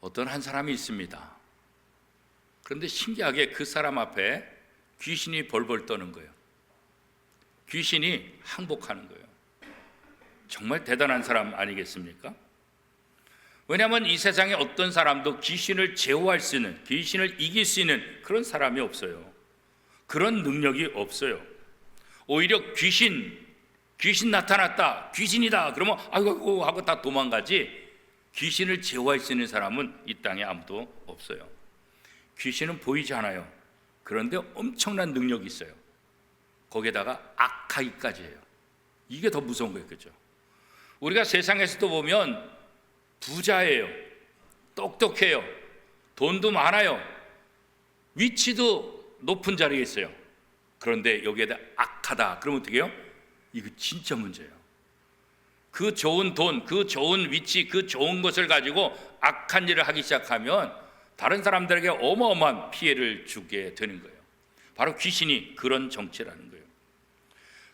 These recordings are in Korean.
어떤 한 사람이 있습니다. 그런데 신기하게 그 사람 앞에 귀신이 벌벌 떠는 거예요. 귀신이 항복하는 거예요. 정말 대단한 사람 아니겠습니까? 왜냐하면 이 세상에 어떤 사람도 귀신을 제어할 수 있는, 귀신을 이길 수 있는 그런 사람이 없어요. 그런 능력이 없어요. 오히려 귀신 나타났다, 귀신이다 그러면 아이고 하고 다 도망가지, 귀신을 제어할 수 있는 사람은 이 땅에 아무도 없어요. 귀신은 보이지 않아요. 그런데 엄청난 능력이 있어요. 거기에다가 악하기까지 해요. 이게 더 무서운 거예요. 그렇죠? 우리가 세상에서도 보면 부자예요, 똑똑해요, 돈도 많아요, 위치도 높은 자리에 있어요. 그런데 여기에다 악하다 그러면 어떻게 해요? 이거 진짜 문제예요. 그 좋은 돈, 그 좋은 위치, 그 좋은 것을 가지고 악한 일을 하기 시작하면 다른 사람들에게 어마어마한 피해를 주게 되는 거예요. 바로 귀신이 그런 정체라는 거예요.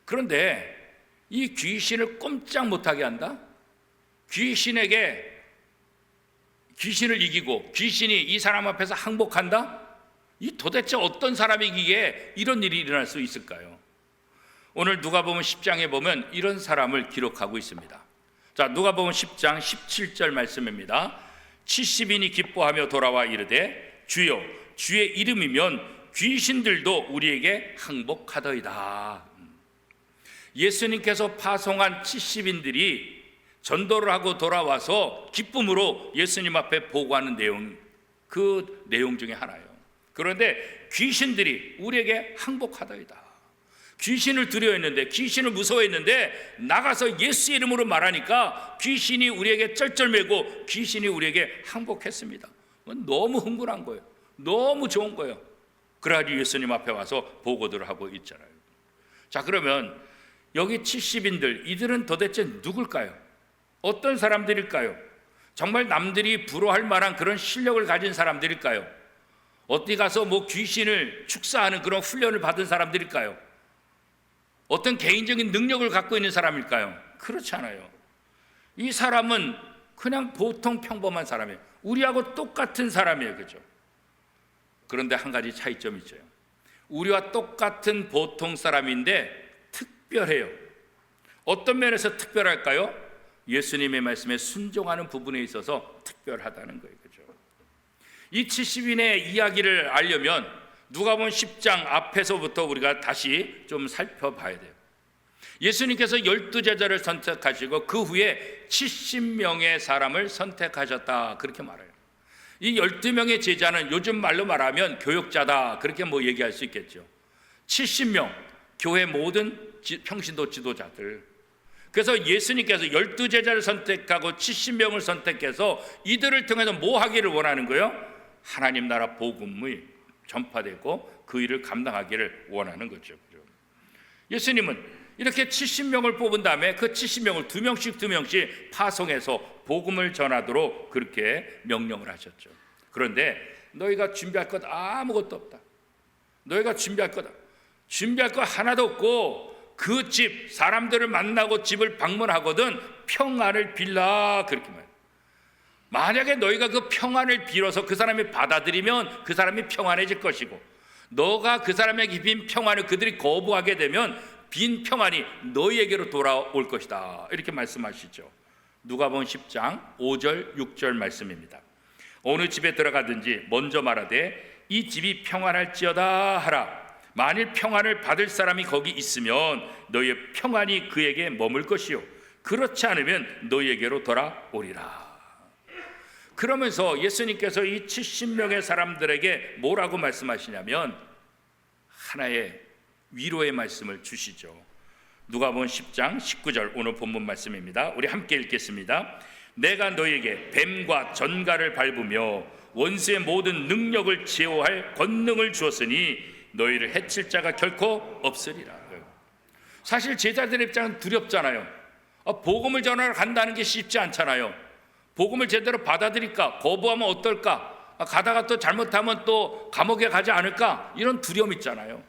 그런데 이 귀신을 꼼짝 못하게 한다? 귀신을 이기고 귀신이 이 사람 앞에서 항복한다? 이 도대체 어떤 사람이기에 이런 일이 일어날 수 있을까요? 오늘 누가복음 10장에 보면 이런 사람을 기록하고 있습니다. 자, 누가복음 10장 17절 말씀입니다. 70인이 기뻐하며 돌아와 이르되 주여 주의 이름이면 귀신들도 우리에게 항복하더이다. 예수님께서 파송한 70인들이 전도를 하고 돌아와서 기쁨으로 예수님 앞에 보고하는 내용, 그 내용 중에 하나예요. 그런데 귀신들이 우리에게 항복하더이다. 귀신을 두려워했는데, 귀신을 무서워했는데 나가서 예수 이름으로 말하니까 귀신이 우리에게 쩔쩔매고 귀신이 우리에게 항복했습니다. 너무 흥분한 거예요. 너무 좋은 거예요. 그래가지고 예수님 앞에 와서 보고들을 하고 있잖아요. 자, 그러면 여기 70인들, 이들은 도대체 누굴까요? 어떤 사람들일까요? 정말 남들이 부러워할 만한 그런 실력을 가진 사람들일까요? 어디 가서 뭐 귀신을 축사하는 그런 훈련을 받은 사람들일까요? 어떤 개인적인 능력을 갖고 있는 사람일까요? 그렇지 않아요. 이 사람은 그냥 보통 평범한 사람이에요. 우리하고 똑같은 사람이에요. 그죠? 그런데 한 가지 차이점이 있어요. 우리와 똑같은 보통 사람인데 특별해요. 어떤 면에서 특별할까요? 예수님의 말씀에 순종하는 부분에 있어서 특별하다는 거예요. 그죠? 이 70인의 이야기를 알려면 누가복음 10장 앞에서부터 우리가 다시 좀 살펴봐야 돼요. 예수님께서 12제자를 선택하시고 그 후에 70명의 사람을 선택하셨다, 그렇게 말해요. 이 12명의 제자는 요즘 말로 말하면 교역자다, 그렇게 뭐 얘기할 수 있겠죠. 70명, 교회 모든 평신도 지도자들. 그래서 예수님께서 12제자를 선택하고 70명을 선택해서 이들을 통해서 뭐 하기를 원하는 거예요? 하나님 나라 복음이 전파되고 그 일을 감당하기를 원하는 거죠. 예수님은 이렇게 70명을 뽑은 다음에 그 70명을 두 명씩 파송해서 복음을 전하도록 그렇게 명령을 하셨죠. 그런데 너희가 준비할 것 아무것도 없다. 너희가 준비할 것 하나도 없고 그 집, 사람들을 만나고 집을 방문하거든 평안을 빌라, 그렇게 말해요. 만약에 너희가 그 평안을 빌어서 그 사람이 받아들이면 그 사람이 평안해질 것이고, 너가 그 사람에게 빈 평안을 그들이 거부하게 되면 빈 평안이 너희에게로 돌아올 것이다, 이렇게 말씀하시죠. 누가복음 10장 5절 6절 말씀입니다. 어느 집에 들어가든지 먼저 말하되 이 집이 평안할지어다 하라. 만일 평안을 받을 사람이 거기 있으면 너희의 평안이 그에게 머물 것이요 그렇지 않으면 너희에게로 돌아오리라. 그러면서 예수님께서 이 70명의 사람들에게 뭐라고 말씀하시냐면 하나의 위로의 말씀을 주시죠. 누가복음 10장 19절 오늘 본문 말씀입니다. 우리 함께 읽겠습니다. 내가 너희에게 뱀과 전갈을 밟으며 원수의 모든 능력을 제어할 권능을 주었으니 너희를 해칠 자가 결코 없으리라. 사실 제자들의 입장은 두렵잖아요. 복음을 전하러 간다는 게 쉽지 않잖아요. 복음을 제대로 받아들일까? 거부하면 어떨까? 가다가 또 잘못하면 또 감옥에 가지 않을까? 이런 두려움이 있잖아요.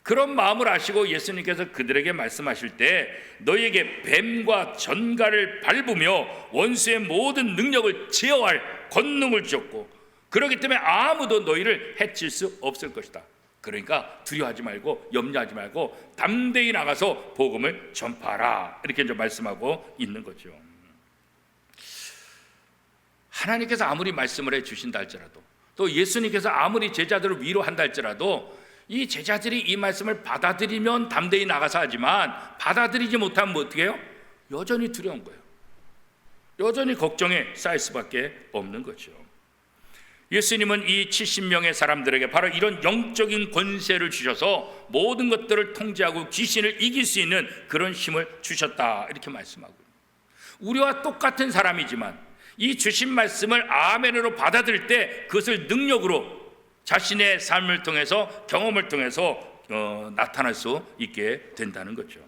그런 마음을 아시고 예수님께서 그들에게 말씀하실 때 너희에게 뱀과 전갈을 밟으며 원수의 모든 능력을 제어할 권능을 주셨고 그렇기 때문에 아무도 너희를 해칠 수 없을 것이다. 그러니까 두려워하지 말고 염려하지 말고 담대히 나가서 복음을 전파하라. 이렇게 이제 말씀하고 있는 거죠. 하나님께서 아무리 말씀을 해 주신다 할지라도 또 예수님께서 아무리 제자들을 위로한다 할지라도 이 제자들이 이 말씀을 받아들이면 담대히 나가서 하지만 받아들이지 못하면 뭐 어떻게 해요? 여전히 두려운 거예요. 여전히 걱정에 쌓일 수밖에 없는 거죠. 예수님은 이 70명의 사람들에게 바로 이런 영적인 권세를 주셔서 모든 것들을 통제하고 귀신을 이길 수 있는 그런 힘을 주셨다. 이렇게 말씀하고요. 우리와 똑같은 사람이지만 이 주신 말씀을 아멘으로 받아들일 때 그것을 능력으로 자신의 삶을 통해서 경험을 통해서 나타날 수 있게 된다는 거죠.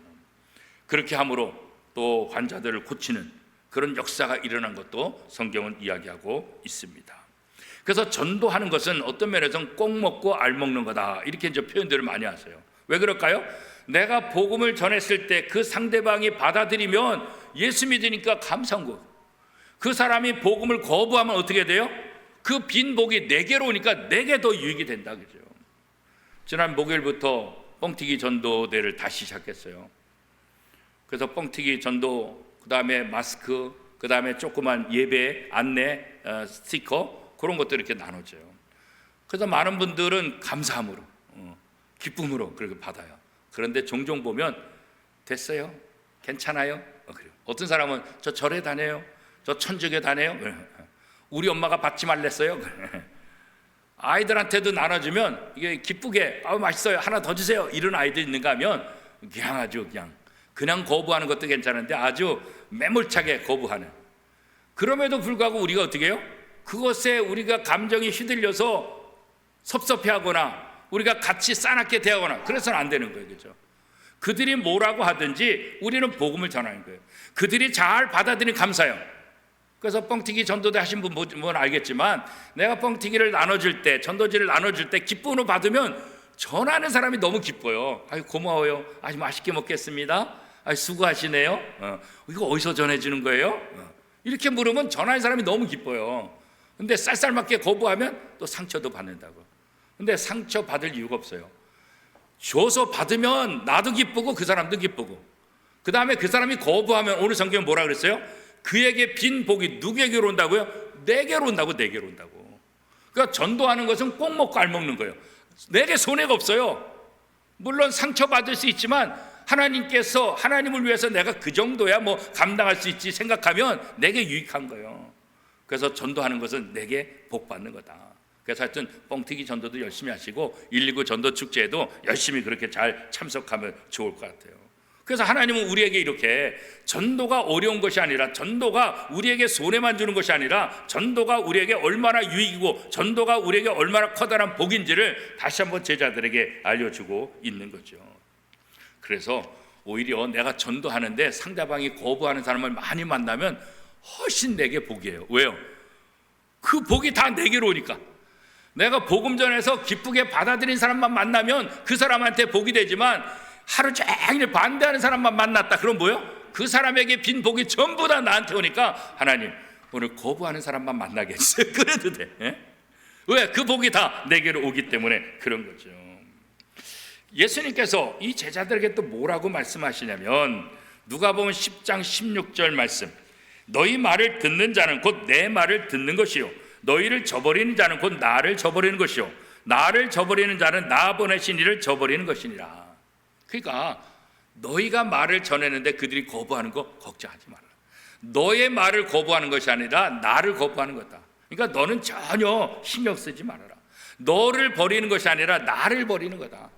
그렇게 함으로 또 환자들을 고치는 그런 역사가 일어난 것도 성경은 이야기하고 있습니다. 그래서 전도하는 것은 어떤 면에서는 꼭 먹고 알 먹는 거다 이렇게 이제 표현들을 많이 하세요. 왜 그럴까요? 내가 복음을 전했을 때 그 상대방이 받아들이면 예수 믿으니까 감사한 거고 그 사람이 복음을 거부하면 어떻게 돼요? 그 빈 복이 내게로 오니까 내게 더 유익이 된다 그죠. 지난 목요일부터 뻥튀기 전도대를 다시 시작했어요. 그래서 뻥튀기 전도, 그 다음에 마스크, 그 다음에 조그만 예배 안내 스티커 그런 것들 이렇게 나눠줘요. 그래서 많은 분들은 감사함으로 기쁨으로 그렇게 받아요. 그런데 종종 보면 됐어요? 괜찮아요? 그래요. 어떤 사람은 저 절에 다녀요? 저 천주교 다녀요? 우리 엄마가 받지 말랬어요? 아이들한테도 나눠주면 이게 기쁘게 맛있어요 하나 더 주세요 이런 아이들 있는가 하면 그냥 아주 그냥 거부하는 것도 괜찮은데 아주 매몰차게 거부하는, 그럼에도 불구하고 우리가 어떻게 해요? 그것에 우리가 감정이 휘둘려서 섭섭해하거나 우리가 같이 싸납게 대하거나 그래서는 안 되는 거예요. 그렇죠? 그들이 뭐라고 하든지 우리는 복음을 전하는 거예요. 그들이 잘 받아들이면 감사해요. 그래서 뻥튀기 전도대 하신 분은 알겠지만 내가 뻥튀기를 나눠줄 때, 전도지를 나눠줄 때 기쁨으로 받으면 전하는 사람이 너무 기뻐요. 아유 고마워요. 아주 맛있게 먹겠습니다. 아유 수고하시네요. 이거 어디서 전해주는 거예요? 이렇게 물으면 전하는 사람이 너무 기뻐요. 근데 쌀쌀맞게 거부하면 또 상처도 받는다고. 근데 상처 받을 이유가 없어요. 줘서 받으면 나도 기쁘고 그 사람도 기쁘고, 그 다음에 그 사람이 거부하면 오늘 성경은 뭐라 그랬어요? 그에게 빈 복이 누구에게로 온다고요? 내게로 온다고. 내게로 온다고. 그러니까 전도하는 것은 꼭 먹고 알 먹는 거예요. 내게 손해가 없어요. 물론 상처받을 수 있지만 하나님께서, 하나님을 위해서 내가 그 정도야 뭐 감당할 수 있지 생각하면 내게 유익한 거예요. 그래서 전도하는 것은 내게 복 받는 거다. 그래서 하여튼 뻥튀기 전도도 열심히 하시고 119 전도 축제에도 열심히 그렇게 잘 참석하면 좋을 것 같아요. 그래서 하나님은 우리에게 이렇게 전도가 어려운 것이 아니라, 전도가 우리에게 손해만 주는 것이 아니라, 전도가 우리에게 얼마나 유익이고 전도가 우리에게 얼마나 커다란 복인지를 다시 한번 제자들에게 알려주고 있는 거죠. 그래서 오히려 내가 전도하는데 상대방이 거부하는 사람을 많이 만나면 훨씬 내게 복이에요. 왜요? 그 복이 다 내게로 오니까. 내가 복음 전해서 기쁘게 받아들인 사람만 만나면 그 사람한테 복이 되지만 하루 종일 반대하는 사람만 만났다 그럼 뭐예요? 그 사람에게 빈 복이 전부 다 나한테 오니까 하나님 오늘 거부하는 사람만 만나겠어요. 그래도 돼. 예? 왜? 그 복이 다 내게로 오기 때문에 그런 거죠. 예수님께서 이 제자들에게 또 뭐라고 말씀하시냐면 누가복음 10장 16절 말씀, 너희 말을 듣는 자는 곧 내 말을 듣는 것이요 너희를 저버리는 자는 곧 나를 저버리는 것이요 나를 저버리는 자는 나 보내신 이를 저버리는 것이니라. 그러니까 너희가 말을 전했는데 그들이 거부하는 거 걱정하지 말라. 너의 말을 거부하는 것이 아니라 나를 거부하는 거다. 그러니까 너는 전혀 신경 쓰지 말아라. 너를 버리는 것이 아니라 나를 버리는 거다.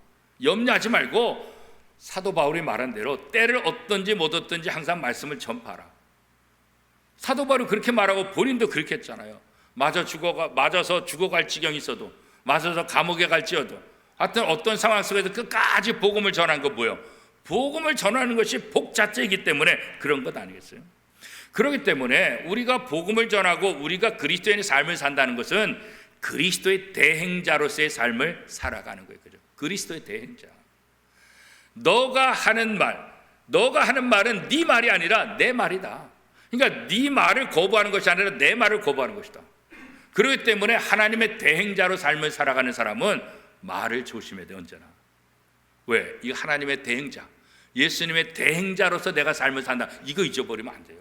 염려하지 말고 사도 바울이 말한 대로 때를 얻든지 못 얻든지 항상 말씀을 전파하라. 사도 바울이 그렇게 말하고 본인도 그렇게 했잖아요. 맞아서 죽어갈 지경이 있어도, 맞아서 감옥에 갈지어도, 하여튼 어떤 상황 속에서 끝까지 복음을 전한 거 뭐예요? 복음을 전하는 것이 복 자체이기 때문에 그런 것 아니겠어요? 그렇기 때문에 우리가 복음을 전하고 우리가 그리스도인의 삶을 산다는 것은 그리스도의 대행자로서의 삶을 살아가는 거예요. 그죠? 그리스도의 대행자. 너가 하는 말은 네 말이 아니라 내 말이다. 그러니까 네 말을 거부하는 것이 아니라 내 말을 거부하는 것이다. 그렇기 때문에 하나님의 대행자로 삶을 살아가는 사람은 말을 조심해야 돼. 언제나. 왜? 이 하나님의 대행자, 예수님의 대행자로서 내가 삶을 산다, 이거 잊어버리면 안 돼요.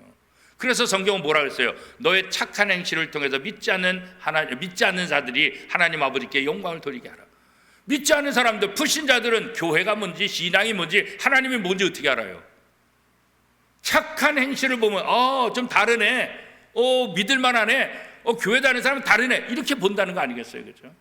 그래서 성경은 뭐라 그랬어요? 너의 착한 행실을 통해서 믿지 않는 자들이 하나님 아버지께 영광을 돌리게 하라. 믿지 않는 사람들, 불신자들은 교회가 뭔지, 신앙이 뭔지, 하나님이 뭔지 어떻게 알아요? 착한 행실을 보면 좀 다르네, 믿을만하네, 교회 다니는 사람은 다르네, 이렇게 본다는 거 아니겠어요? 그렇죠?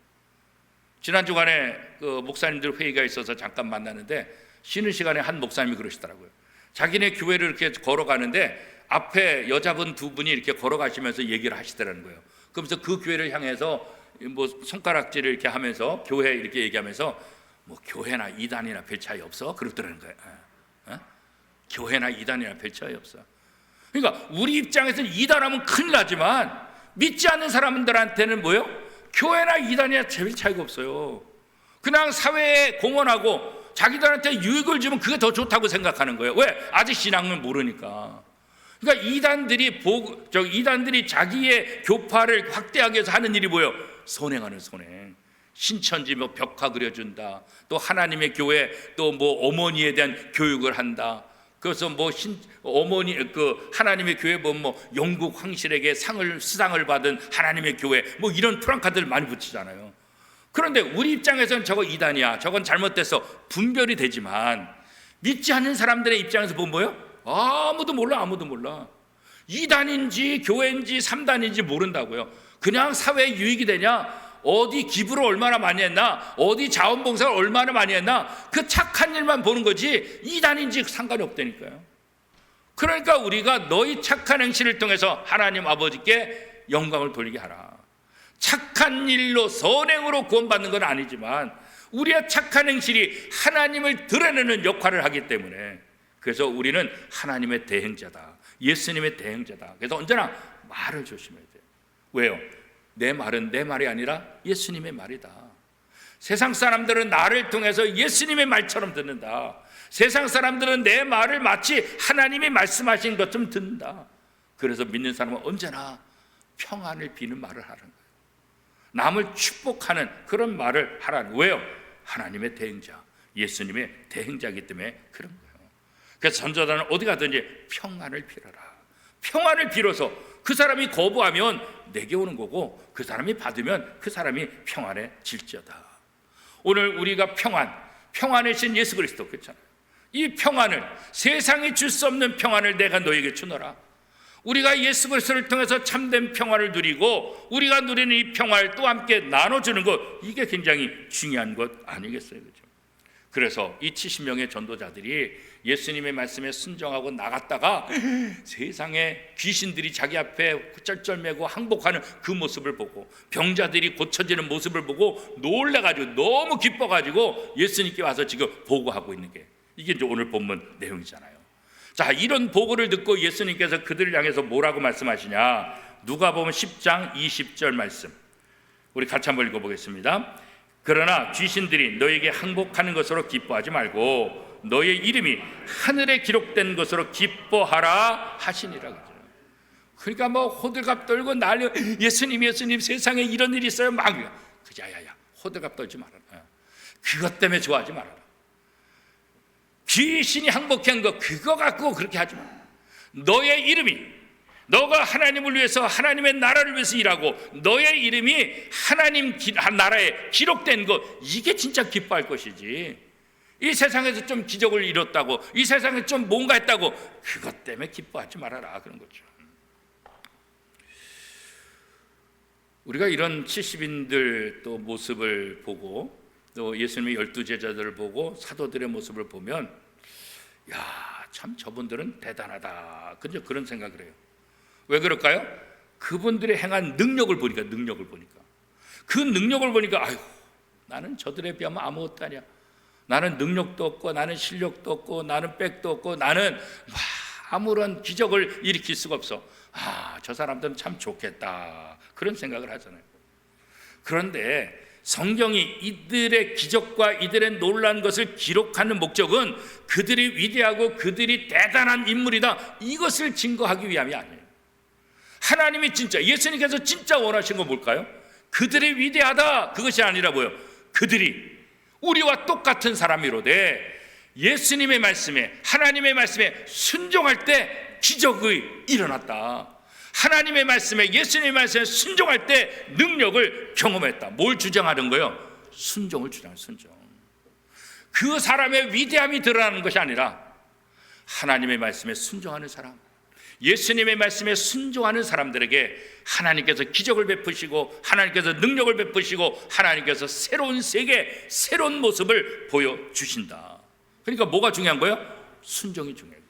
지난 주간에 그 목사님들 회의가 있어서 잠깐 만나는데, 쉬는 시간에 한 목사님이 그러시더라고요. 자기네 교회를 이렇게 걸어가는데 앞에 여자분 두 분이 이렇게 걸어가시면서 얘기를 하시더라는 거예요. 그러면서 그 교회를 향해서 뭐 손가락질을 이렇게 하면서, 교회 이렇게 얘기하면서, 뭐 교회나 이단이나 별 차이 없어? 그러더라는 거예요. 교회나 이단이나 별 차이 없어. 그러니까 우리 입장에서는 이단하면 큰일 나지만 믿지 않는 사람들한테는 뭐예요? 교회나 이단이나 별 차이가 없어요. 그냥 사회에 공헌하고 자기들한테 유익을 주면 그게 더 좋다고 생각하는 거예요. 왜? 아직 신앙을 모르니까. 그러니까 이단들이 자기의 교파를 확대하기 위해서 하는 일이 뭐예요? 선행하는 선행. 신천지 뭐 벽화 그려준다, 또 하나님의 교회, 또 뭐 어머니에 대한 교육을 한다. 그래서 뭐 하나님의 교회 보면 뭐 영국 황실에게 수상을 받은 하나님의 교회, 뭐 이런 프랑카드를 많이 붙이잖아요. 그런데 우리 입장에서는 저거 이단이야, 저건 잘못돼서 분별이 되지만, 믿지 않는 사람들의 입장에서 보면 뭐예요? 아무도 몰라. 2단인지 교회인지 3단인지 모른다고요. 그냥 사회에 유익이 되냐, 어디 기부를 얼마나 많이 했나, 어디 자원봉사를 얼마나 많이 했나, 그 착한 일만 보는 거지 2단인지 상관이 없다니까요. 그러니까 우리가 너희 착한 행실을 통해서 하나님 아버지께 영광을 돌리게 하라. 착한 일로, 선행으로 구원받는 건 아니지만 우리의 착한 행실이 하나님을 드러내는 역할을 하기 때문에, 그래서 우리는 하나님의 대행자다, 예수님의 대행자다. 그래서 언제나 말을 조심해야 돼요. 왜요? 내 말은 내 말이 아니라 예수님의 말이다. 세상 사람들은 나를 통해서 예수님의 말처럼 듣는다. 세상 사람들은 내 말을 마치 하나님이 말씀하신 것처럼 듣는다. 그래서 믿는 사람은 언제나 평안을 비는 말을 하는 거예요. 남을 축복하는 그런 말을 하라는 거예요. 왜요? 하나님의 대행자, 예수님의 대행자이기 때문에 그런 거예요. 그래서 전도자는 어디 가든지 평안을 빌어라. 평안을 빌어서 그 사람이 거부하면 내게 오는 거고, 그 사람이 받으면 그 사람이 평안해질지어다. 오늘 우리가 평안의 신 예수 그리스도, 그렇잖아요. 이 평안을, 세상이 줄 수 없는 평안을 내가 너에게 주노라. 우리가 예수 그리스도를 통해서 참된 평안을 누리고 우리가 누리는 이 평안을 또 함께 나눠주는 것, 이게 굉장히 중요한 것 아니겠어요? 그렇죠? 그래서 이 70명의 전도자들이 예수님의 말씀에 순종하고 나갔다가 세상에 귀신들이 자기 앞에 쩔쩔매고 항복하는 그 모습을 보고, 병자들이 고쳐지는 모습을 보고 놀라가지고 너무 기뻐가지고 예수님께 와서 지금 보고하고 있는 게, 이게 이제 오늘 본문 내용이잖아요. 자, 이런 보고를 듣고 예수님께서 그들을 향해서 뭐라고 말씀하시냐? 누가복음 10장 20절 말씀, 우리 같이 한번 읽어보겠습니다. 그러나 귀신들이 너에게 항복하는 것으로 기뻐하지 말고 너의 이름이 하늘에 기록된 것으로 기뻐하라 하시니라. 그러니까 뭐 호들갑 떨고 난리, 예수님 세상에 이런 일이 있어요, 막. 야야야, 호들갑 떨지 말아라. 그것 때문에 좋아하지 말아라. 귀신이 항복한 거, 그거 갖고 그렇게 하지 마라. 너의 이름이, 너가 하나님을 위해서, 하나님의 나라를 위해서 일하고 너의 이름이 하나님 나라에 기록된 것, 이게 진짜 기뻐할 것이지. 이 세상에서 좀 기적을 이뤘다고, 이 세상에 좀 뭔가 했다고, 그것 때문에 기뻐하지 말아라, 그런 거죠. 우리가 이런 70인들 또 모습을 보고, 또 예수님의 12제자들을 보고 사도들의 모습을 보면, 야, 참 저분들은 대단하다, 그런 생각을 해요. 왜 그럴까요? 그분들의 행한 능력을 보니까, 그 능력을 보니까, 아이고, 나는 저들에 비하면 아무것도 아니야. 나는 능력도 없고, 나는 실력도 없고, 나는 백도 없고, 나는 아무런 기적을 일으킬 수가 없어. 저 사람들은 참 좋겠다, 그런 생각을 하잖아요. 그런데 성경이 이들의 기적과 이들의 놀라운 것을 기록하는 목적은 그들이 위대하고 그들이 대단한 인물이다, 이것을 증거하기 위함이 아니에요. 하나님이 진짜, 예수님께서 진짜 원하신 건 뭘까요? 그들이 위대하다, 그것이 아니라 뭐요? 그들이 우리와 똑같은 사람이로되 예수님의 말씀에, 하나님의 말씀에 순종할 때 기적이 일어났다. 하나님의 말씀에, 예수님의 말씀에 순종할 때 능력을 경험했다. 뭘 주장하는 거예요? 순종을 주장하는, 순종. 그 사람의 위대함이 드러나는 것이 아니라 하나님의 말씀에 순종하는 사람, 예수님의 말씀에 순종하는 사람들에게 하나님께서 기적을 베푸시고 하나님께서 능력을 베푸시고 하나님께서 새로운 세계, 새로운 모습을 보여주신다. 그러니까 뭐가 중요한 거예요? 순종이 중요해요.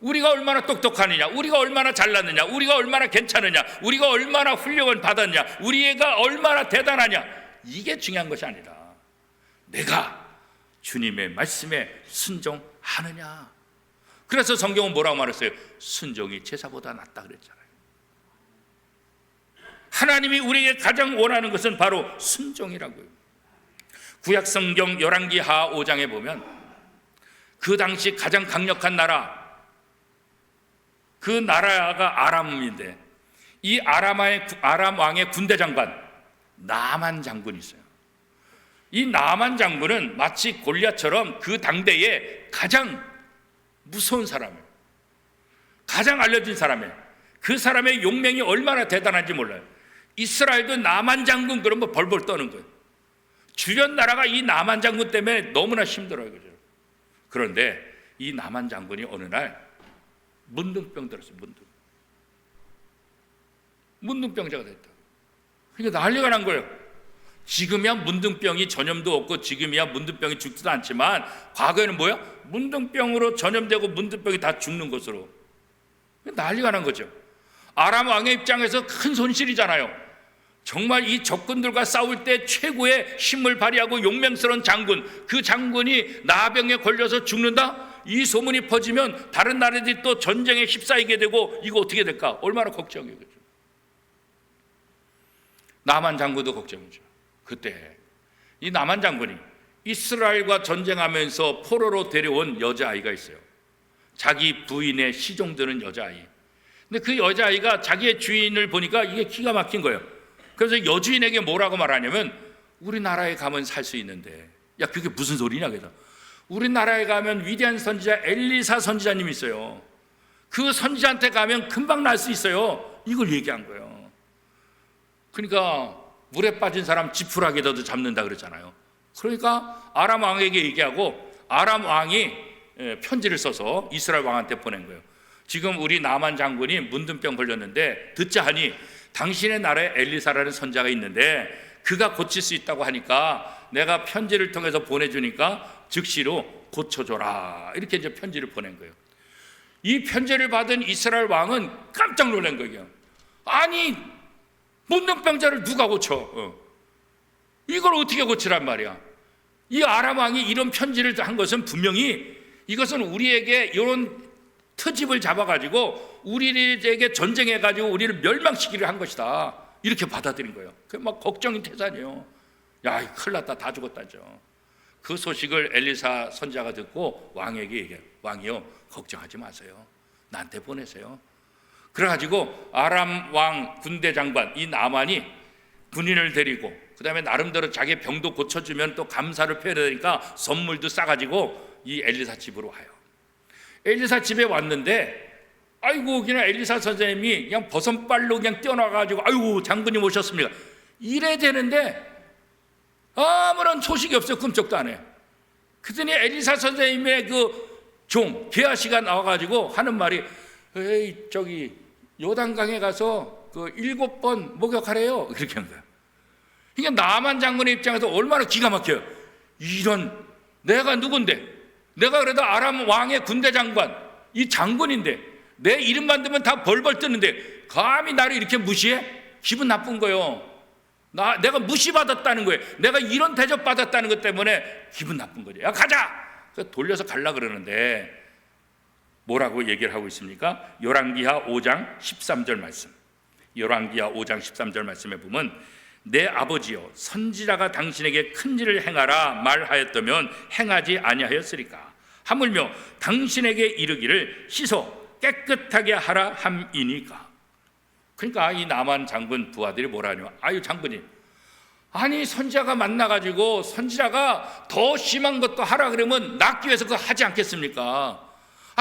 우리가 얼마나 똑똑하느냐, 우리가 얼마나 잘났느냐, 우리가 얼마나 괜찮으냐, 우리가 얼마나 훌륭을 받았냐, 우리가 얼마나 대단하냐, 이게 중요한 것이 아니라 내가 주님의 말씀에 순종하느냐. 그래서 성경은 뭐라고 말했어요? 순종이 제사보다 낫다 그랬잖아요. 하나님이 우리에게 가장 원하는 것은 바로 순종이라고요. 구약 성경 열왕기하 5장에 보면 그 당시 가장 강력한 나라, 그 나라가 아람인데 이 아람 왕의 군대 장관 나만 장군이 있어요. 이 나만 장군은 마치 골리앗처럼 그 당대에 가장 무서운 사람이에요. 가장 알려진 사람이에요. 그 사람의 용맹이 얼마나 대단한지 몰라요. 이스라엘도 나만 장군 그러면 벌벌 떠는 거예요. 주변 나라가 이 나만 장군 때문에 너무나 힘들어요. 그죠? 그런데 이 나만 장군이 어느 날 문둥병 들었어요. 문둥병자가 됐다. 그러니까 난리가 난 거예요. 지금이야 문둥병이 전염도 없고 지금이야 문둥병이 죽지도 않지만 과거에는 뭐야? 문둥병으로 전염되고 문둥병이 다 죽는 것으로 난리가 난 거죠. 아람 왕의 입장에서 큰 손실이잖아요. 정말 이 적군들과 싸울 때 최고의 힘을 발휘하고 용맹스러운 장군, 그 장군이 나병에 걸려서 죽는다? 이 소문이 퍼지면 다른 나라들이 또 전쟁에 휩싸이게 되고 이거 어떻게 될까? 얼마나 걱정이에요. 그렇죠? 나만 장군도 걱정이죠. 그때 이 나만 장군이 이스라엘과 전쟁하면서 포로로 데려온 여자아이가 있어요. 자기 부인의 시종드는 여자아이. 근데 그 여자아이가 자기의 주인을 보니까 이게 기가 막힌 거예요. 그래서 여주인에게 뭐라고 말하냐면 우리나라에 가면 살 수 있는데, 야 그게 무슨 소리냐. 그래서 우리나라에 가면 위대한 선지자 엘리사 선지자님이 있어요. 그 선지자한테 가면 금방 날 수 있어요. 이걸 얘기한 거예요. 그러니까 물에 빠진 사람 지푸라기라도 잡는다 그랬잖아요. 그러니까 아람 왕에게 얘기하고 아람 왕이 편지를 써서 이스라엘 왕한테 보낸 거예요. 지금 우리 나만 장군이 문둥병 걸렸는데 듣자 하니 당신의 나라에 엘리사라는 선지자가 있는데 그가 고칠 수 있다고 하니까 내가 편지를 통해서 보내주니까 즉시로 고쳐줘라. 이렇게 이제 편지를 보낸 거예요. 이 편지를 받은 이스라엘 왕은 깜짝 놀란 거예요. 아니 문둥병자를 누가 고쳐? 이걸 어떻게 고치란 말이야? 이 아람 왕이 이런 편지를 한 것은 분명히 이것은 우리에게 이런 트집을 잡아가지고 우리에게 전쟁해가지고 우리를 멸망시키려 한 것이다. 이렇게 받아들인 거예요. 그 막 걱정이 태산이에요. 야, 큰일 났다. 다 죽었다죠. 그 소식을 엘리사 선지자가 듣고 왕에게 얘기해요. 왕이요, 걱정하지 마세요. 나한테 보내세요. 그래가지고 아람 왕 군대 장관 이 나만이 군인을 데리고 그 다음에 나름대로 자기 병도 고쳐주면 또 감사를 표해야 되니까 선물도 싸가지고 이 엘리사 집으로 와요. 엘리사 집에 왔는데 아이고 그냥 엘리사 선생님이 그냥 버선발로 그냥 뛰어나가지고 아이고 장군님 오셨습니까? 이래 되는데 아무런 소식이 없어요. 꿈쩍도 안 해요. 그랬더니 엘리사 선생님의 그 종 게하시가 나와가지고 하는 말이 에이 저기 요단강에 가서 그 7번 목욕하래요. 그렇게 한 거야. 그러니까 나만 장군의 입장에서 얼마나 기가 막혀요. 이런 내가 누군데, 내가 그래도 아람 왕의 군대 장관 이 장군인데 내 이름만 들면 다 벌벌 뜨는데 감히 나를 이렇게 무시해? 기분 나쁜 거예요. 내가 무시받았다는 거예요. 내가 이런 대접받았다는 것 때문에 기분 나쁜 거죠. 야 가자. 그래서 돌려서 갈라 그러는데 뭐라고 얘기를 하고 있습니까? 열왕기하 5장 13절 말씀. 열왕기하 5장 13절 말씀에 보면 내 아버지여 선지자가 당신에게 큰 일을 행하라 말하였다면 행하지 아니하였으리까? 하물며 당신에게 이르기를 씻어 깨끗하게 하라 함이니까. 그러니까 이 나만 장군 부하들이 뭐라냐, 아유 장군님, 아니 선지자가 만나가지고 선지자가 더 심한 것도 하라 그러면 낫기 위해서 그거 하지 않겠습니까?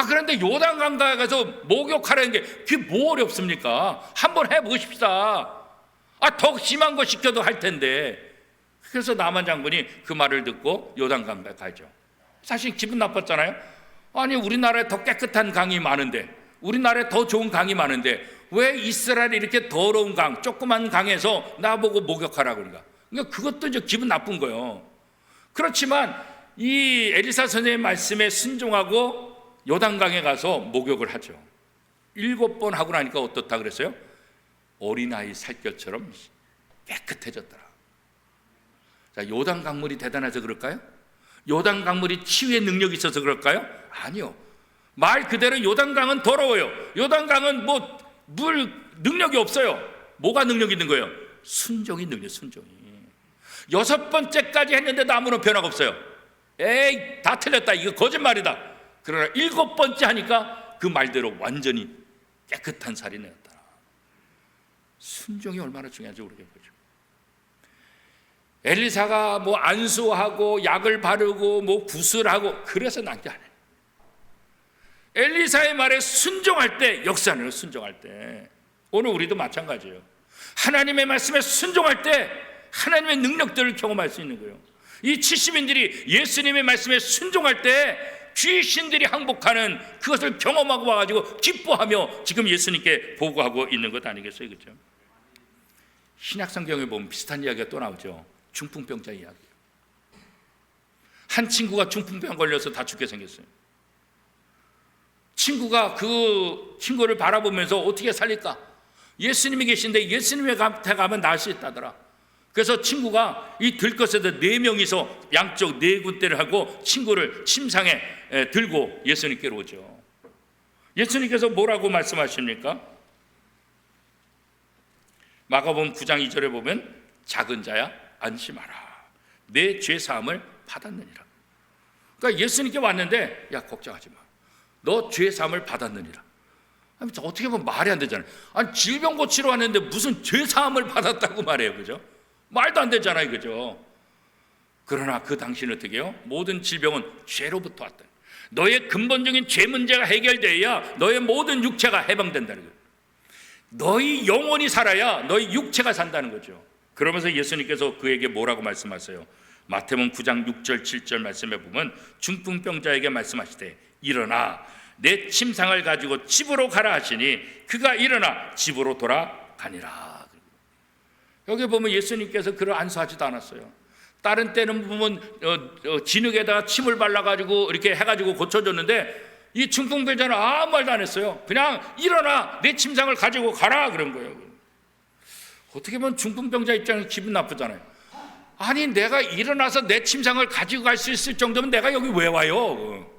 그런데 요단강가에 가서 목욕하라는 게 그게 뭐 어렵습니까? 한번 해보십시다. 더 심한 거 시켜도 할 텐데. 그래서 나만 장군이 그 말을 듣고 요단강가에 가죠. 사실 기분 나빴잖아요. 아니 우리나라에 더 깨끗한 강이 많은데, 우리나라에 더 좋은 강이 많은데 왜 이스라엘이 이렇게 더러운 강, 조그만 강에서 나보고 목욕하라고 그러니까. 그러니까 그것도 이제 기분 나쁜 거예요. 그렇지만 이 엘리사 선생님 말씀에 순종하고 요단강에 가서 목욕을 하죠. 7번 하고 나니까 어떻다 그랬어요? 어린아이 살결처럼 깨끗해졌더라. 자, 요단강물이 대단해서 그럴까요? 요단강물이 치유의 능력이 있어서 그럴까요? 아니요. 말 그대로 요단강은 더러워요. 요단강은 물 능력이 없어요. 뭐가 능력이 있는 거예요? 순종이 능력, 순종이. 6번째까지 했는데도 아무런 변화가 없어요. 에이, 다 틀렸다. 이거 거짓말이다. 그러나 7번째 하니까 그 말대로 완전히 깨끗한 살이 내었다. 순종이 얼마나 중요한지 우리가 보죠. 엘리사가 안수하고 약을 바르고 구슬하고 그래서 난 게 아니에요. 엘리사의 말에 순종할 때 역사는 거예요. 순종할 때. 오늘 우리도 마찬가지예요. 하나님의 말씀에 순종할 때 하나님의 능력들을 경험할 수 있는 거예요. 이 70인들이 예수님의 말씀에 순종할 때 귀신들이 항복하는 그것을 경험하고 와가지고 기뻐하며 지금 예수님께 보고하고 있는 것 아니겠어요? 그렇죠? 신약 성경에 보면 비슷한 이야기가 또 나오죠. 중풍병자 이야기. 한 친구가 중풍병 걸려서 다 죽게 생겼어요. 친구가 그 친구를 바라보면서 어떻게 살릴까? 예수님이 계신데 예수님한테 가면 나을 수 있다더라. 그래서 친구가 이 들것에다 4명이서 양쪽 4군대를 하고 친구를 침상에 들고 예수님께로 오죠. 예수님께서 뭐라고 말씀하십니까? 마가복음 9장 2절에 보면 작은 자야 안심하라. 내 죄사함을 받았느니라. 그러니까 예수님께 왔는데 야 걱정하지 마. 너 죄사함을 받았느니라. 어떻게 보면 말이 안 되잖아요. 아니 질병 고치러 왔는데 무슨 죄사함을 받았다고 말해요. 그죠? 말도 안 되잖아요. 그죠? 그러나 그 당시는 어떻게 해요? 모든 질병은 죄로부터 왔다. 너의 근본적인 죄 문제가 해결돼야 너의 모든 육체가 해방된다는 거예요. 너희 영혼이 살아야 너희 육체가 산다는 거죠. 그러면서 예수님께서 그에게 뭐라고 말씀하세요? 마태복음 9장 6절 7절 말씀해 보면 중풍병자에게 말씀하시되 일어나 내 침상을 가지고 집으로 가라 하시니 그가 일어나 집으로 돌아가니라. 여기 보면 예수님께서 그를 안수하지도 않았어요. 다른 때는 보면 진흙에다가 침을 발라가지고 이렇게 해가지고 고쳐줬는데 이 중풍병자는 아무 말도 안 했어요. 그냥 일어나 내 침상을 가지고 가라 그런 거예요. 어떻게 보면 중풍병자 입장에서 기분 나쁘잖아요. 아니 내가 일어나서 내 침상을 가지고 갈 수 있을 정도면 내가 여기 왜 와요?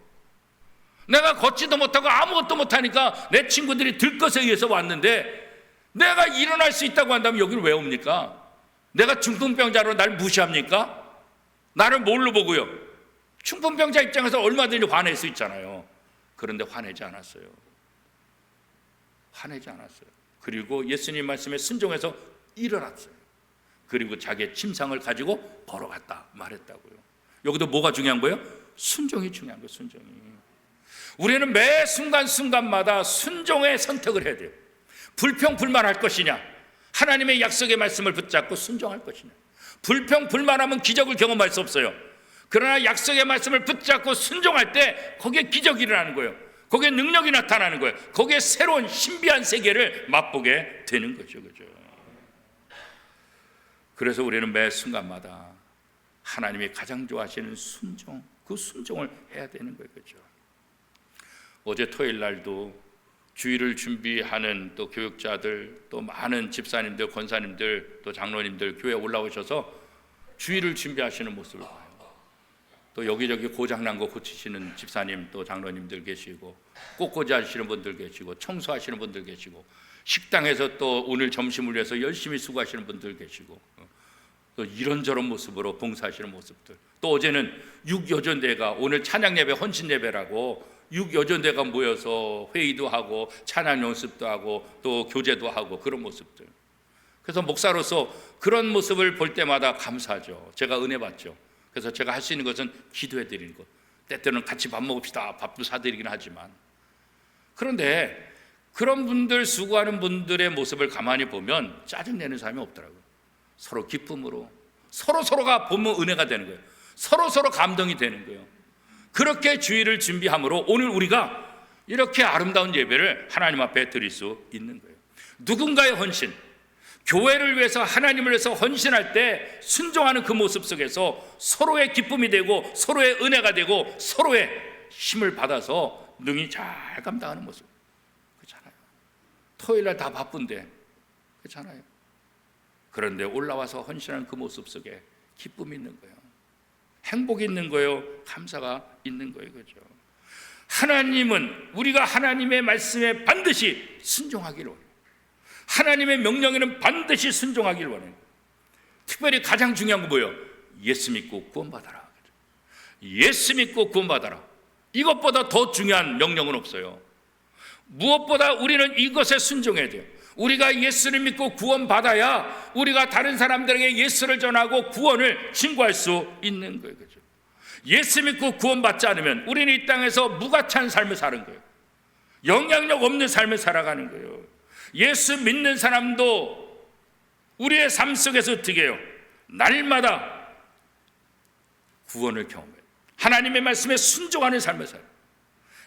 내가 걷지도 못하고 아무것도 못하니까 내 친구들이 들것에 의해서 왔는데 내가 일어날 수 있다고 한다면 여기를 왜 옵니까? 내가 중풍병자로 날 무시합니까? 나를 뭘로 보고요? 중풍병자 입장에서 얼마든지 화낼 수 있잖아요. 그런데 화내지 않았어요. 화내지 않았어요. 그리고 예수님 말씀에 순종해서 일어났어요. 그리고 자기의 침상을 가지고 걸어갔다 말했다고요. 여기도 뭐가 중요한 거예요? 순종이 중요한 거예요. 순종이. 우리는 매 순간순간마다 순종의 선택을 해야 돼요. 불평불만할 것이냐, 하나님의 약속의 말씀을 붙잡고 순종할 것이냐. 불평불만하면 기적을 경험할 수 없어요. 그러나 약속의 말씀을 붙잡고 순종할 때 거기에 기적이 일어나는 거예요. 거기에 능력이 나타나는 거예요. 거기에 새로운 신비한 세계를 맛보게 되는 거죠. 그죠? 그래서 우리는 매 순간마다 하나님이 가장 좋아하시는 순종, 그 순종을 해야 되는 거예요. 그죠? 어제 토요일 날도 주일을 준비하는 또 교육자들, 또 많은 집사님들, 권사님들, 또 장로님들 교회에 올라오셔서 주일을 준비하시는 모습을 봐요. 또 여기저기 고장난 거 고치시는 집사님, 또 장로님들 계시고, 꽃꽂이 하시는 분들 계시고, 청소하시는 분들 계시고, 식당에서 또 오늘 점심을 위해서 열심히 수고하시는 분들 계시고, 또 이런저런 모습으로 봉사하시는 모습들. 또 어제는 6여전대가 오늘 찬양 예배, 헌신 예배라고 육여전대가 모여서 회의도 하고 찬양 연습도 하고 또 교제도 하고 그런 모습들. 그래서 목사로서 그런 모습을 볼 때마다 감사하죠. 제가 은혜 받죠. 그래서 제가 할 수 있는 것은 기도해 드리는 것. 때때로는 같이 밥 먹읍시다. 밥도 사드리긴 하지만. 그런데 그런 분들, 수고하는 분들의 모습을 가만히 보면 짜증내는 사람이 없더라고요. 서로 기쁨으로 서로가 보면 은혜가 되는 거예요. 서로 감동이 되는 거예요. 그렇게 주일을 준비함으로 오늘 우리가 이렇게 아름다운 예배를 하나님 앞에 드릴 수 있는 거예요. 누군가의 헌신, 교회를 위해서, 하나님을 위해서 헌신할 때 순종하는 그 모습 속에서 서로의 기쁨이 되고 서로의 은혜가 되고 서로의 힘을 받아서 능히 잘 감당하는 모습. 그렇잖아요. 토요일날 다 바쁜데 그렇잖아요. 그런데 올라와서 헌신하는 그 모습 속에 기쁨이 있는 거예요. 행복이 있는 거예요. 감사가 있는 거예요. 그렇죠? 하나님은 우리가 하나님의 말씀에 반드시 순종하기를 원해요. 하나님의 명령에는 반드시 순종하기를 원해요. 특별히 가장 중요한 건 뭐예요? 예수 믿고 구원받아라. 예수 믿고 구원받아라. 이것보다 더 중요한 명령은 없어요. 무엇보다 우리는 이것에 순종해야 돼요. 우리가 예수를 믿고 구원받아야 우리가 다른 사람들에게 예수를 전하고 구원을 증거할 수 있는 거예요. 그렇죠? 예수 믿고 구원받지 않으면 우리는 이 땅에서 무가치한 삶을 사는 거예요. 영향력 없는 삶을 살아가는 거예요. 예수 믿는 사람도 우리의 삶 속에서 어떻게 해요? 날마다 구원을 경험해요. 하나님의 말씀에 순종하는 삶을 살아요.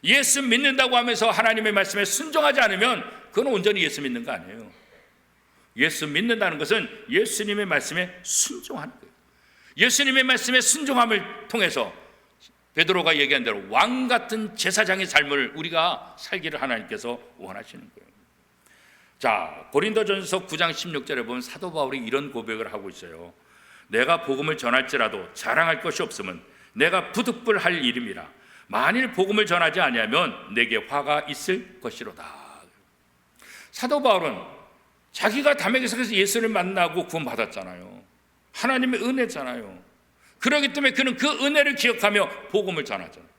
예수 믿는다고 하면서 하나님의 말씀에 순종하지 않으면 그건 온전히 예수 믿는 거 아니에요. 예수 믿는다는 것은 예수님의 말씀에 순종하는 거예요. 예수님의 말씀에 순종함을 통해서 베드로가 얘기한 대로 왕 같은 제사장의 삶을 우리가 살기를 하나님께서 원하시는 거예요. 자, 고린도전서 9장 16절에 보면 사도 바울이 이런 고백을 하고 있어요. 내가 복음을 전할지라도 자랑할 것이 없으면 내가 부득불할 일임이라. 만일 복음을 전하지 아니하면 내게 화가 있을 것이로다. 사도 바울은 자기가 다메섹에서 예수를 만나고 구원받았잖아요. 하나님의 은혜잖아요. 그렇기 때문에 그는 그 은혜를 기억하며 복음을 전하잖아요.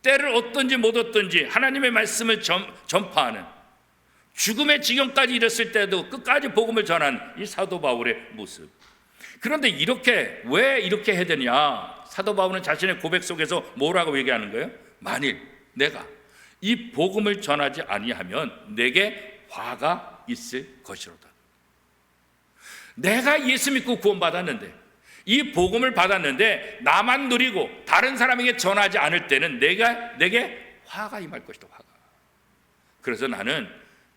때를 얻든지 못 얻든지 하나님의 말씀을 전파하는, 죽음의 지경까지 이랬을 때도 끝까지 복음을 전한 이 사도 바울의 모습. 그런데 왜 이렇게 해야 되냐? 사도 바울은 자신의 고백 속에서 뭐라고 얘기하는 거예요? 만일 내가 이 복음을 전하지 아니하면 내게 화가 있을 것이로다. 내가 예수 믿고 구원받았는데, 이 복음을 받았는데 나만 누리고 다른 사람에게 전하지 않을 때는 내게 화가 임할 것이다. 화가. 그래서 나는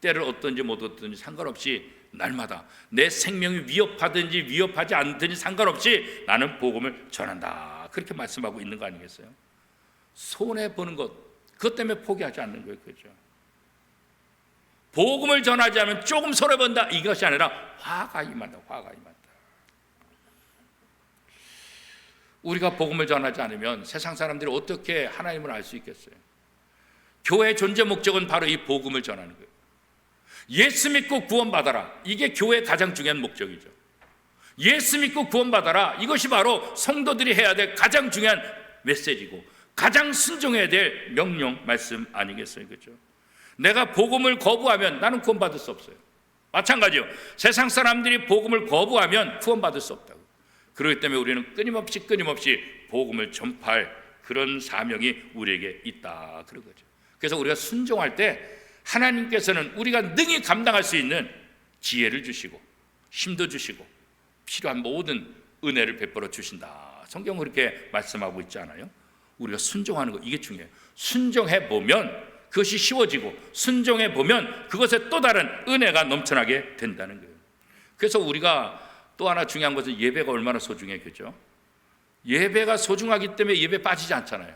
때를 얻든지 못 얻든지 상관없이 날마다 내 생명이 위협하든지 위협하지 않든지 상관없이 나는 복음을 전한다. 그렇게 말씀하고 있는 거 아니겠어요? 손해보는 것, 그것 때문에 포기하지 않는 거예요. 그렇죠? 복음을 전하지 않으면 조금 손해본다, 이것이 아니라 화가 임한다. 화가 임한다. 우리가 복음을 전하지 않으면 세상 사람들이 어떻게 하나님을 알 수 있겠어요? 교회의 존재 목적은 바로 이 복음을 전하는 거예요. 예수 믿고 구원받아라. 이게 교회의 가장 중요한 목적이죠. 예수 믿고 구원받아라. 이것이 바로 성도들이 해야 될 가장 중요한 메시지고 가장 순종해야 될 명령 말씀 아니겠어요? 그렇죠? 내가 복음을 거부하면 나는 구원받을 수 없어요. 마찬가지요. 세상 사람들이 복음을 거부하면 구원받을 수 없다고. 그렇기 때문에 우리는 끊임없이 복음을 전파할 그런 사명이 우리에게 있다. 그런 거죠. 그래서 우리가 순종할 때 하나님께서는 우리가 능히 감당할 수 있는 지혜를 주시고 힘도 주시고 필요한 모든 은혜를 베풀어 주신다. 성경은 그렇게 말씀하고 있지 않아요? 우리가 순종하는 거, 이게 중요해요. 순종해 보면 그것이 쉬워지고 순종해 보면 그것에 또 다른 은혜가 넘쳐나게 된다는 거예요. 그래서 우리가 또 하나 중요한 것은 예배가 얼마나 소중해. 그죠? 예배가 소중하기 때문에 예배 빠지지 않잖아요.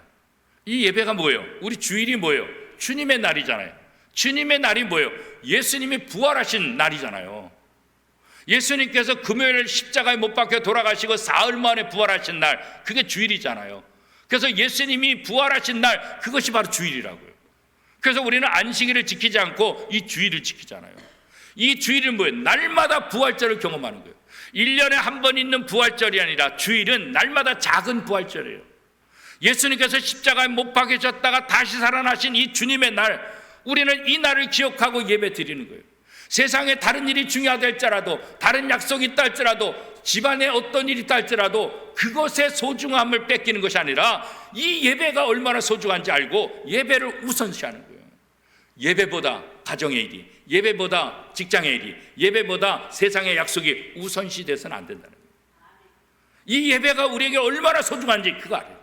이 예배가 뭐예요? 우리 주일이 뭐예요? 주님의 날이잖아요. 주님의 날이 뭐예요? 예수님이 부활하신 날이잖아요. 예수님께서 금요일 십자가에 못 박혀 돌아가시고 사흘 만에 부활하신 날, 그게 주일이잖아요. 그래서 예수님이 부활하신 날, 그것이 바로 주일이라고요. 그래서 우리는 안식일을 지키지 않고 이 주일을 지키잖아요. 이 주일은 뭐예요? 날마다 부활절을 경험하는 거예요. 1년에 한 번 있는 부활절이 아니라 주일은 날마다 작은 부활절이에요. 예수님께서 십자가에 못 박히셨다가 다시 살아나신 이 주님의 날, 우리는 이 날을 기억하고 예배 드리는 거예요. 세상에 다른 일이 중요하다 할지라도, 다른 약속이 있다 할지라도, 집안에 어떤 일이 있다 할지라도 그것의 소중함을 뺏기는 것이 아니라 이 예배가 얼마나 소중한지 알고 예배를 우선시하는 거예요. 예배보다 가정의 일이, 예배보다 직장의 일이, 예배보다 세상의 약속이 우선시 돼서는 안 된다는 거예요. 이 예배가 우리에게 얼마나 소중한지 그거 알아요.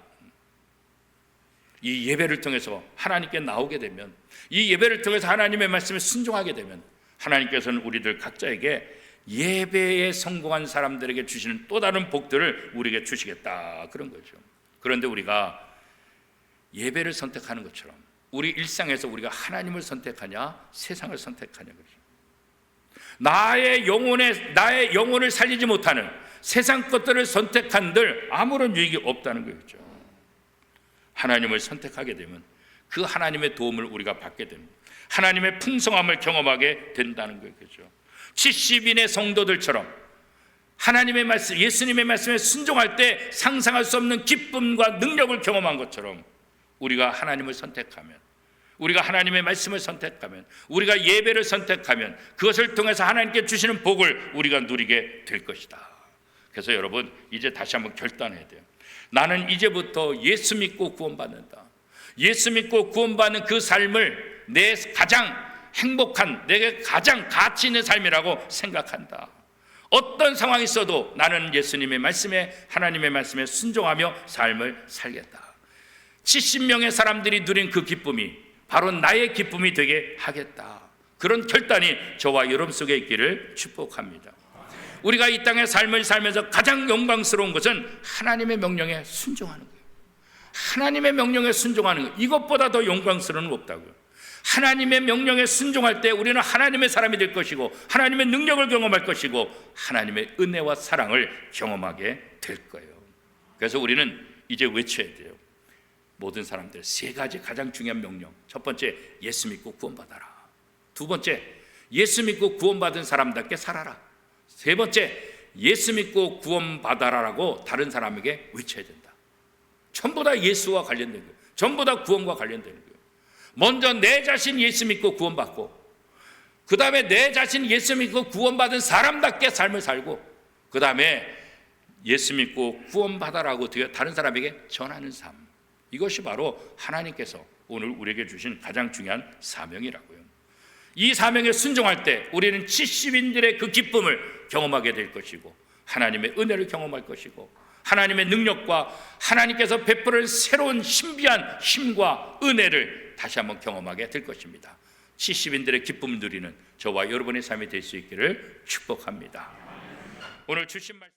이 예배를 통해서 하나님께 나오게 되면, 이 예배를 통해서 하나님의 말씀에 순종하게 되면 하나님께서는 우리들 각자에게 예배에 성공한 사람들에게 주시는 또 다른 복들을 우리에게 주시겠다, 그런 거죠. 그런데 우리가 예배를 선택하는 것처럼 우리 일상에서 우리가 하나님을 선택하냐 세상을 선택하냐, 그렇죠. 나의 영혼을 살리지 못하는 세상 것들을 선택한들 아무런 유익이 없다는 거죠. 하나님을 선택하게 되면 그 하나님의 도움을 우리가 받게 됩니다. 하나님의 풍성함을 경험하게 된다는 거죠. 70인의 성도들처럼 하나님의 말씀, 예수님의 말씀에 순종할 때 상상할 수 없는 기쁨과 능력을 경험한 것처럼 우리가 하나님을 선택하면, 우리가 하나님의 말씀을 선택하면, 우리가 예배를 선택하면 그것을 통해서 하나님께 주시는 복을 우리가 누리게 될 것이다. 그래서 여러분, 이제 다시 한번 결단해야 돼요. 나는 이제부터 예수 믿고 구원받는다. 예수 믿고 구원받는 그 삶을 내 가장 행복한, 내게 가장 가치 있는 삶이라고 생각한다. 어떤 상황이 있어도 나는 예수님의 말씀에, 하나님의 말씀에 순종하며 삶을 살겠다. 70명의 사람들이 누린 그 기쁨이 바로 나의 기쁨이 되게 하겠다. 그런 결단이 저와 여러분 속에 있기를 축복합니다. 우리가 이 땅의 삶을 살면서 가장 영광스러운 것은 하나님의 명령에 순종하는 거예요. 하나님의 명령에 순종하는 것, 이것보다 더 영광스러운 건 없다고요. 하나님의 명령에 순종할 때 우리는 하나님의 사람이 될 것이고 하나님의 능력을 경험할 것이고 하나님의 은혜와 사랑을 경험하게 될 거예요. 그래서 우리는 이제 외쳐야 돼요. 모든 사람들 세 가지 가장 중요한 명령. 첫 번째, 예수 믿고 구원받아라. 두 번째, 예수 믿고 구원받은 사람답게 살아라. 세 번째, 예수 믿고 구원받아라라고 다른 사람에게 외쳐야 된다. 전부 다 예수와 관련된 거예요. 전부 다 구원과 관련된 거예요. 먼저 내 자신 예수 믿고 구원받고, 그 다음에 내 자신 예수 믿고 구원받은 사람답게 삶을 살고, 그 다음에 예수 믿고 구원받아라고 다른 사람에게 전하는 삶. 이것이 바로 하나님께서 오늘 우리에게 주신 가장 중요한 사명이라고요. 이 사명에 순종할 때 우리는 70인들의 그 기쁨을 경험하게 될 것이고 하나님의 은혜를 경험할 것이고 하나님의 능력과 하나님께서 베풀을 새로운 신비한 힘과 은혜를 다시 한번 경험하게 될 것입니다. 70인들의 기쁨을 누리는 저와 여러분의 삶이 될 수 있기를 축복합니다. 오늘 주신 말씀